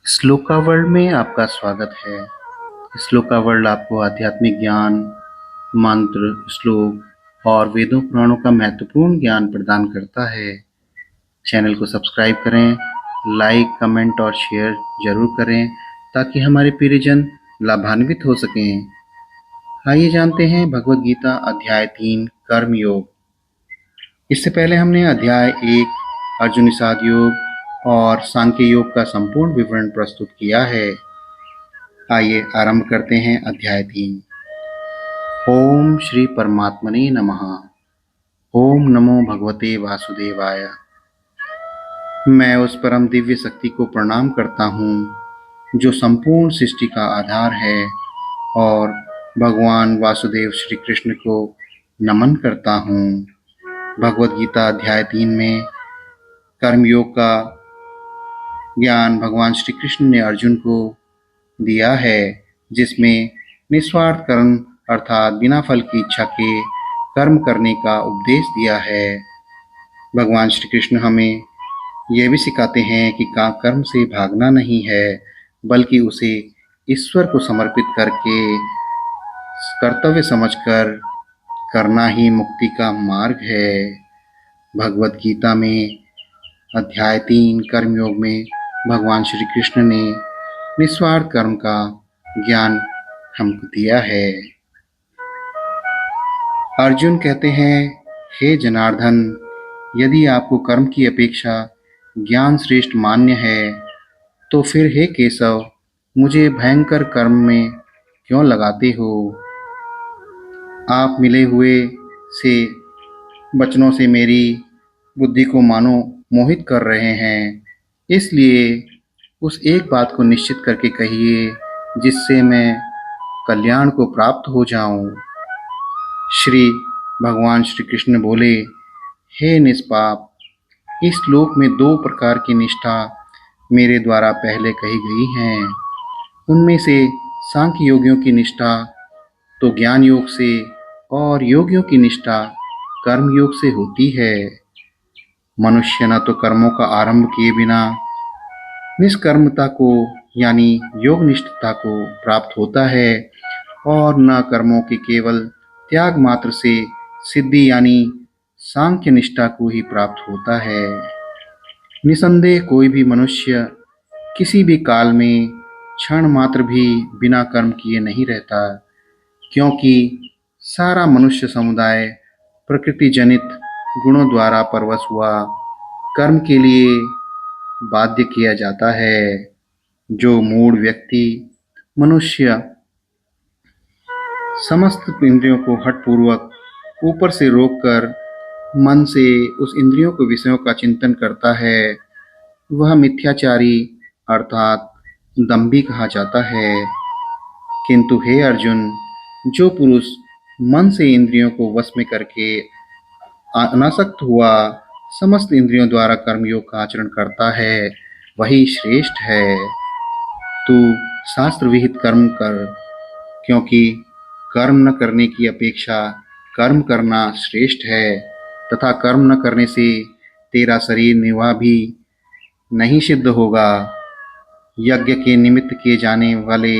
Shloka world में आपका स्वागत है। श्लोका वर्ल्ड आपको आध्यात्मिक ज्ञान, मंत्र, श्लोक और वेदों पुराणों का महत्वपूर्ण ज्ञान प्रदान करता है। चैनल को सब्सक्राइब करें, लाइक, कमेंट और शेयर जरूर करें ताकि हमारे प्रियजन लाभान्वित हो सकें। आइए जानते हैं भगवद गीता अध्याय 3 कर्म योग। इससे पहले हमने अध्याय 1 अर्जुन निषाद योग और सांख्य योग का संपूर्ण विवरण प्रस्तुत किया है। आइए आरंभ करते हैं अध्याय 3। ओम श्री परमात्मने नमः। ओम नमो भगवते वासुदेवाय। मैं उस परम दिव्य शक्ति को प्रणाम करता हूँ जो संपूर्ण सृष्टि का आधार है और भगवान वासुदेव श्री कृष्ण को नमन करता हूँ। भगवद गीता अध्याय 3 में कर्मयोग का ज्ञान भगवान श्री कृष्ण ने अर्जुन को दिया है, जिसमें निस्वार्थ कर्म अर्थात बिना फल की इच्छा के कर्म करने का उपदेश दिया है। भगवान श्री कृष्ण हमें यह भी सिखाते हैं कि कर्म से भागना नहीं है, बल्कि उसे ईश्वर को समर्पित करके कर्तव्य समझकर करना ही मुक्ति का मार्ग है। भगवद गीता में अध्याय 3 कर्मयोग में भगवान श्री कृष्ण ने निस्वार्थ कर्म का ज्ञान हमको दिया है। अर्जुन कहते हैं, हे जनार्दन, यदि आपको कर्म की अपेक्षा ज्ञान श्रेष्ठ मान्य है तो फिर हे केशव, मुझे भयंकर कर्म में क्यों लगाते हो? आप मिले हुए से वचनों से मेरी बुद्धि को मानो मोहित कर रहे हैं, इसलिए उस एक बात को निश्चित करके कहिए जिससे मैं कल्याण को प्राप्त हो जाऊं। श्री भगवान श्री कृष्ण बोले, हे निष्पाप, इस लोक में 2 प्रकार की निष्ठा मेरे द्वारा पहले कही गई हैं। उनमें से सांख्य योगियों की निष्ठा तो ज्ञान योग से और योगियों की निष्ठा कर्म योग से होती है। मनुष्य न तो कर्मों का आरंभ किए बिना निष्कर्मता को यानी योग निष्ठता को प्राप्त होता है और न कर्मों के केवल त्याग मात्र से सिद्धि यानी सांख्य निष्ठा को ही प्राप्त होता है। निसंदेह कोई भी मनुष्य किसी भी काल में क्षण मात्र भी बिना कर्म किए नहीं रहता, क्योंकि सारा मनुष्य समुदाय प्रकृति जनित गुणों द्वारा परवश हुआ कर्म के लिए बाध्य किया जाता है। जो मूढ़ व्यक्ति मनुष्य समस्त इंद्रियों को हठपूर्वक ऊपर से रोककर मन से उस इंद्रियों के विषयों का चिंतन करता है, वह मिथ्याचारी अर्थात दंभी कहा जाता है। किंतु हे अर्जुन, जो पुरुष मन से इंद्रियों को वश में करके अनासक्त हुआ समस्त इंद्रियों द्वारा कर्मयोग का आचरण करता है, वही श्रेष्ठ है। तू शास्त्र विहित कर्म कर, क्योंकि कर्म न करने की अपेक्षा कर्म करना श्रेष्ठ है तथा कर्म न करने से तेरा शरीर निर्वाह भी नहीं सिद्ध होगा। यज्ञ के निमित्त किए जाने वाले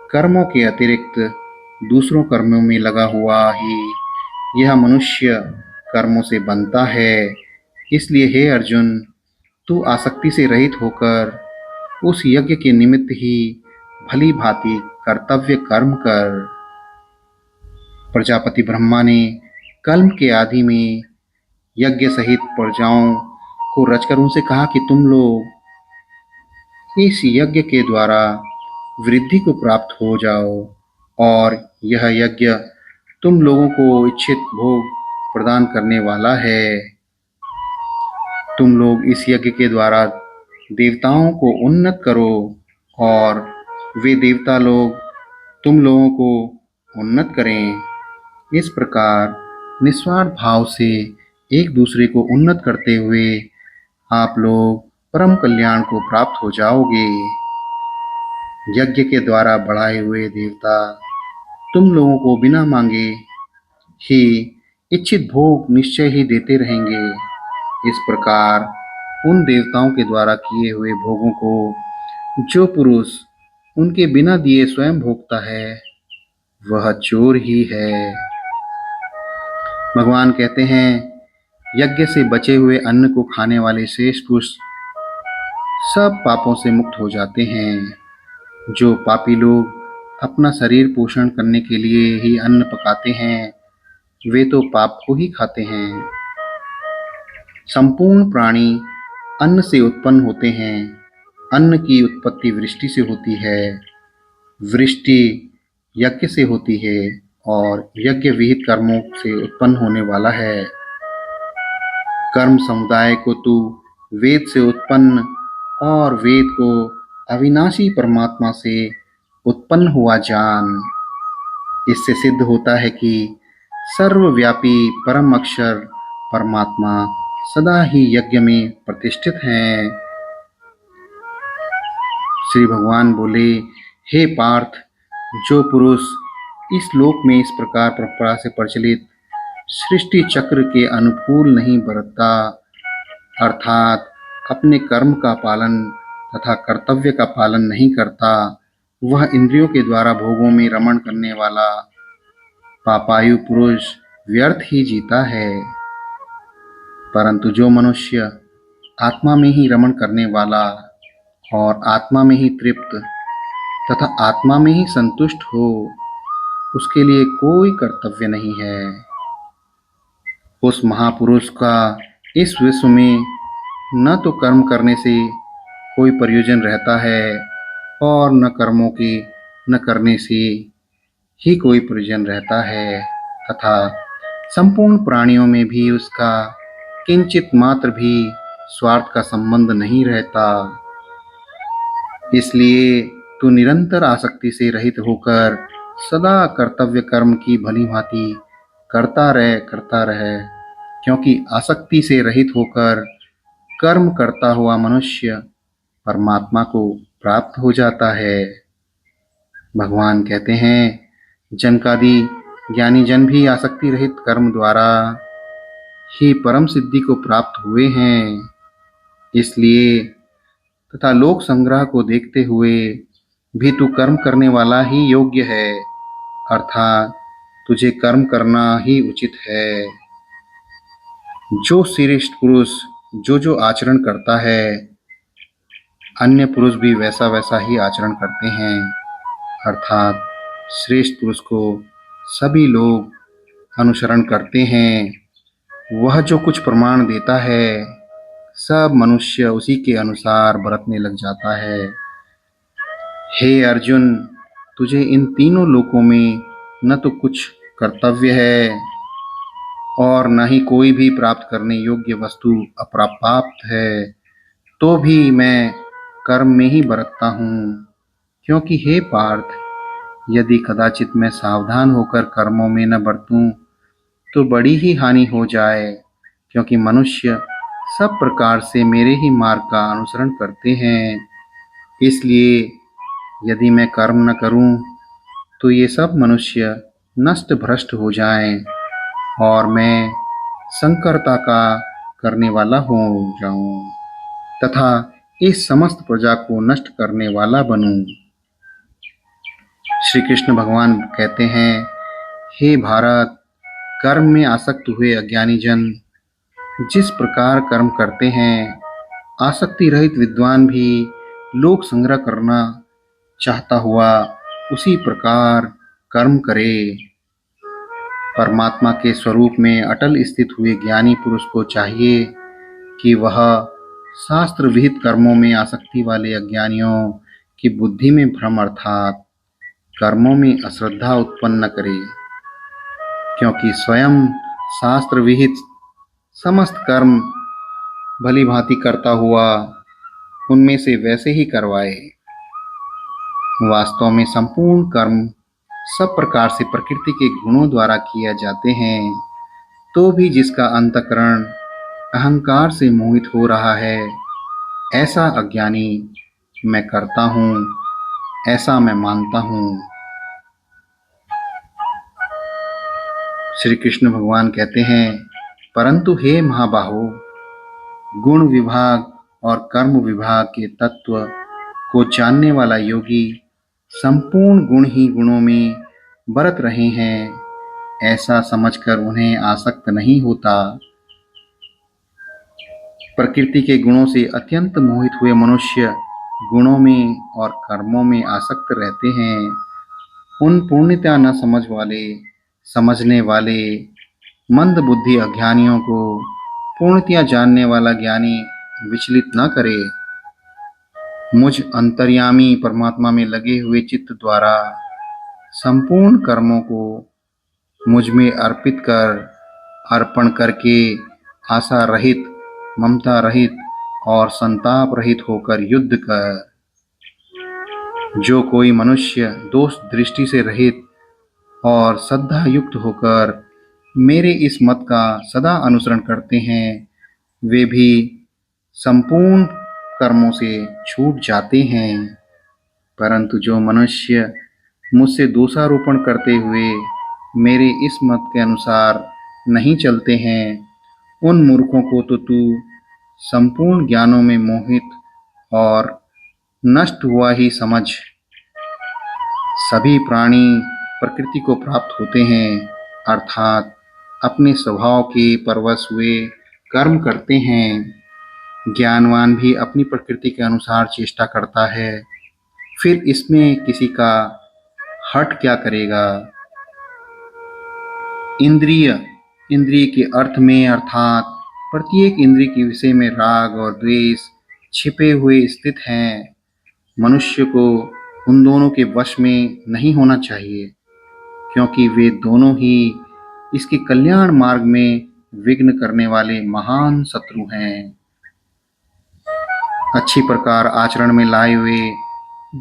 कर्मों के अतिरिक्त दूसरों कर्मों में लगा हुआ ही यह मनुष्य कर्मों से बनता है। इसलिए हे अर्जुन, तू आसक्ति से रहित होकर उस यज्ञ के निमित्त ही भली भांति कर्तव्य कर्म कर। प्रजापति ब्रह्मा ने कल्म के आदि में यज्ञ सहित प्रजाओं को रचकर उनसे कहा कि तुम लोग इस यज्ञ के द्वारा वृद्धि को प्राप्त हो जाओ और यह यज्ञ तुम लोगों को इच्छित भोग प्रदान करने वाला है। तुम लोग इस यज्ञ के द्वारा देवताओं को उन्नत करो और वे देवता लोग तुम लोगों को उन्नत करें। इस प्रकार निस्वार्थ भाव से एक दूसरे को उन्नत करते हुए आप लोग परम कल्याण को प्राप्त हो जाओगे। यज्ञ के द्वारा बढ़ाए हुए देवता तुम लोगों को बिना मांगे ही इच्छित भोग निश्चय ही देते रहेंगे। इस प्रकार उन देवताओं के द्वारा किए हुए भोगों को जो पुरुष उनके बिना दिए स्वयं भोगता है वह चोर ही है। भगवान कहते हैं, यज्ञ से बचे हुए अन्न को खाने वाले श्रेष्ठ पुरुष सब पापों से मुक्त हो जाते हैं। जो पापी लोग अपना शरीर पोषण करने के लिए ही अन्न पकाते हैं वे तो पाप को ही खाते हैं। संपूर्ण प्राणी अन्न से उत्पन्न होते हैं। अन्न की उत्पत्ति वृष्टि से होती है, वृष्टि यज्ञ से होती है और यज्ञ विहित कर्मों से उत्पन्न होने वाला है। कर्म समुदाय को तू वेद से उत्पन्न और वेद को अविनाशी परमात्मा से उत्पन्न हुआ जान। इससे सिद्ध होता है कि सर्वव्यापी परम अक्षर परमात्मा सदा ही यज्ञ में प्रतिष्ठित हैं। श्री भगवान बोले, हे पार्थ, जो पुरुष इस लोक में इस प्रकार परंपरा से प्रचलित सृष्टि चक्र के अनुकूल नहीं बरतता, अर्थात अपने कर्म का पालन तथा कर्तव्य का पालन नहीं करता, वह इंद्रियों के द्वारा भोगों में रमण करने वाला पापायु पुरुष व्यर्थ ही जीता है। परंतु जो मनुष्य आत्मा में ही रमण करने वाला और आत्मा में ही तृप्त तथा आत्मा में ही संतुष्ट हो, उसके लिए कोई कर्तव्य नहीं है। उस महापुरुष का इस विश्व में न तो कर्म करने से कोई प्रयोजन रहता है और न कर्मों के न करने से ही कोई प्रयोजन रहता है, तथा संपूर्ण प्राणियों में भी उसका किंचित मात्र भी स्वार्थ का संबंध नहीं रहता। इसलिए तू निरंतर आसक्ति से रहित होकर सदा कर्तव्य कर्म की भली भांति करता रहे, क्योंकि आसक्ति से रहित होकर कर्म करता हुआ मनुष्य परमात्मा को प्राप्त हो जाता है। भगवान कहते हैं, जनकादि ज्ञानी जन भी आसक्ति रहित कर्म द्वारा ही परम सिद्धि को प्राप्त हुए हैं। इसलिए तथा लोक संग्रह को देखते हुए भी तू कर्म करने वाला ही योग्य है, अर्थात तुझे कर्म करना ही उचित है। जो श्रेष्ठ पुरुष जो आचरण करता है, अन्य पुरुष भी वैसा वैसा ही आचरण करते हैं, अर्थात श्रेष्ठ पुरुष को सभी लोग अनुसरण करते हैं। वह जो कुछ प्रमाण देता है सब मनुष्य उसी के अनुसार बरतने लग जाता है। हे अर्जुन, तुझे इन तीनों लोकों में न तो कुछ कर्तव्य है और न ही कोई भी प्राप्त करने योग्य वस्तु अप्राप्त है, तो भी मैं कर्म में ही बरतता हूँ। क्योंकि हे पार्थ, यदि कदाचित मैं सावधान होकर कर्मों में न बरतूं तो बड़ी ही हानि हो जाए, क्योंकि मनुष्य सब प्रकार से मेरे ही मार्ग का अनुसरण करते हैं। इसलिए यदि मैं कर्म न करूं तो ये सब मनुष्य नष्ट भ्रष्ट हो जाएं और मैं संकरता का करने वाला हो जाऊं तथा इस समस्त प्रजा को नष्ट करने वाला बनूं। श्री कृष्ण भगवान कहते हैं, हे भारत, कर्म में आसक्त हुए अज्ञानी जन जिस प्रकार कर्म करते हैं, आसक्ति रहित विद्वान भी लोक संग्रह करना चाहता हुआ उसी प्रकार कर्म करे। परमात्मा के स्वरूप में अटल स्थित हुए ज्ञानी पुरुष को चाहिए कि वह शास्त्र विहित कर्मों में आसक्ति वाले अज्ञानियों की बुद्धि में भ्रम अर्थात कर्मों में अश्रद्धा उत्पन्न न करे, क्योंकि स्वयं शास्त्र विहित समस्त कर्म भली भांति करता हुआ उनमें से वैसे ही करवाए। वास्तव में संपूर्ण कर्म सब प्रकार से प्रकृति के गुणों द्वारा किए जाते हैं, तो भी जिसका अंतःकरण अहंकार से मोहित हो रहा है, ऐसा अज्ञानी मैं करता हूँ, ऐसा मैं मानता हूँ। श्री कृष्ण भगवान कहते हैं, परंतु हे महाबाहो, गुण विभाग और कर्म विभाग के तत्व को जानने वाला योगी संपूर्ण गुण ही गुणों में बरत रहे हैं, ऐसा समझकर उन्हें आसक्त नहीं होता। प्रकृति के गुणों से अत्यंत मोहित हुए मनुष्य गुणों में और कर्मों में आसक्त रहते हैं। उन पूर्णतया न समझने वाले मंद बुद्धि अज्ञानियों को पूर्णतया जानने वाला ज्ञानी विचलित न करे। मुझ अंतर्यामी परमात्मा में लगे हुए चित्त द्वारा संपूर्ण कर्मों को मुझ में अर्पण करके आशा रहित, ममता रहित और संताप रहित होकर युद्ध कर। जो कोई मनुष्य दोष दृष्टि से रहित और श्रद्धा युक्त होकर मेरे इस मत का सदा अनुसरण करते हैं, वे भी संपूर्ण कर्मों से छूट जाते हैं। परंतु जो मनुष्य मुझसे दोषारोपण करते हुए मेरे इस मत के अनुसार नहीं चलते हैं, उन मूर्खों को तो तू संपूर्ण ज्ञानों में मोहित और नष्ट हुआ ही समझ। सभी प्राणी प्रकृति को प्राप्त होते हैं, अर्थात अपने स्वभाव के परवश हुए कर्म करते हैं। ज्ञानवान भी अपनी प्रकृति के अनुसार चेष्टा करता है, फिर इसमें किसी का हट क्या करेगा। इंद्रिय के अर्थ में अर्थात प्रत्येक इंद्रिय के विषय में राग और द्वेष छिपे हुए स्थित हैं। मनुष्य को उन दोनों के वश में नहीं होना चाहिए, क्योंकि वे दोनों ही इसके कल्याण मार्ग में विघ्न करने वाले महान शत्रु हैं। अच्छी प्रकार आचरण में लाए हुए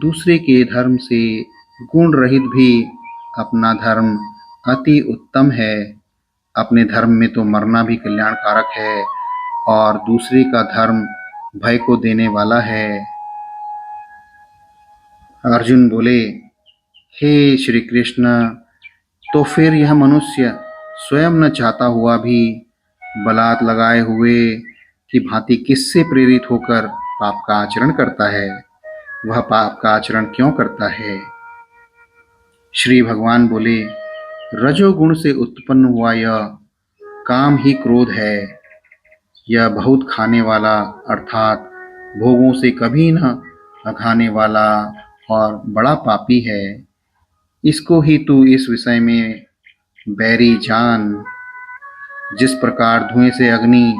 दूसरे के धर्म से गुण रहित भी अपना धर्म अति उत्तम है। अपने धर्म में तो मरना भी कल्याणकारक है और दूसरे का धर्म भय को देने वाला है। अर्जुन बोले, हे श्री कृष्ण, तो फिर यह मनुष्य स्वयं न चाहता हुआ भी बलात् लगाए हुए की भांति किससे प्रेरित होकर पाप का आचरण करता है? वह पाप का आचरण क्यों करता है? श्री भगवान बोले, रजोगुण से उत्पन्न हुआ यह काम ही क्रोध है। यह बहुत खाने वाला अर्थात भोगों से कभी न अघाने वाला और बड़ा पापी है। इसको ही तू इस विषय में बैरी जान। जिस प्रकार धुएं से अग्नि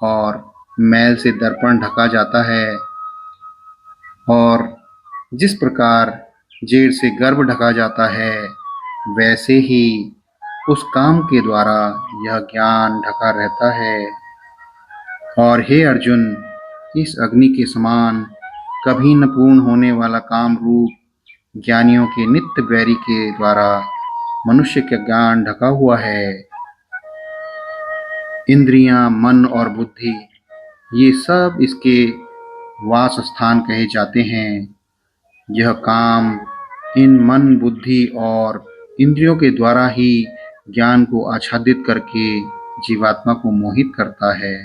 और मैल से दर्पण ढका जाता है और जिस प्रकार जेड़ से गर्भ ढका जाता है, वैसे ही उस काम के द्वारा यह ज्ञान ढका रहता है। और हे अर्जुन, इस अग्नि के समान कभी न पूर्ण होने वाला काम रूप ज्ञानियों के नित्य बैरी के द्वारा मनुष्य का ज्ञान ढका हुआ है। इंद्रियां, मन और बुद्धि ये सब इसके वास स्थान कहे जाते हैं। यह काम इन मन, बुद्धि और इंद्रियों के द्वारा ही ज्ञान को आच्छादित करके जीवात्मा को मोहित करता है।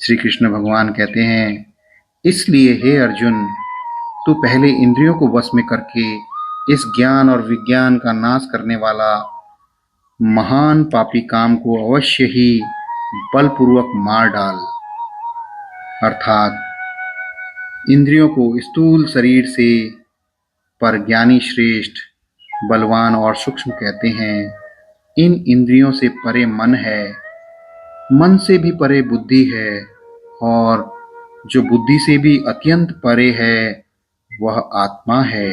श्री कृष्ण भगवान कहते हैं, इसलिए हे अर्जुन, तू पहले इंद्रियों को वश में करके इस ज्ञान और विज्ञान का नाश करने वाला महान पापी काम को अवश्य ही बलपूर्वक मार डाल। अर्थात इंद्रियों को स्थूल शरीर से पर ज्ञानी श्रेष्ठ, बलवान और सूक्ष्म कहते हैं। इन इंद्रियों से परे मन है, मन से भी परे बुद्धि है और जो बुद्धि से भी अत्यंत परे है वह आत्मा है।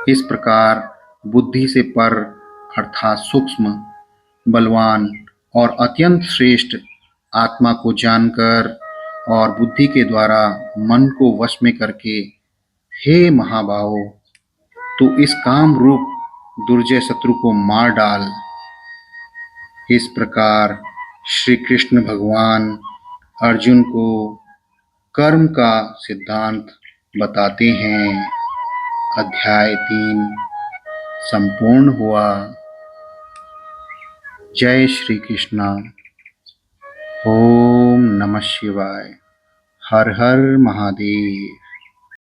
इस प्रकार बुद्धि से पर अर्थात सूक्ष्म, बलवान और अत्यंत श्रेष्ठ आत्मा को जानकर और बुद्धि के द्वारा मन को वश में करके, हे महाबाहो, तू इस काम रूप दुर्जय शत्रु को मार डाल। इस प्रकार श्री कृष्ण भगवान अर्जुन को कर्म का सिद्धांत बताते हैं। अध्याय 3 संपूर्ण हुआ। जय श्री कृष्ण। ओम नमः शिवाय। हर हर महादेव।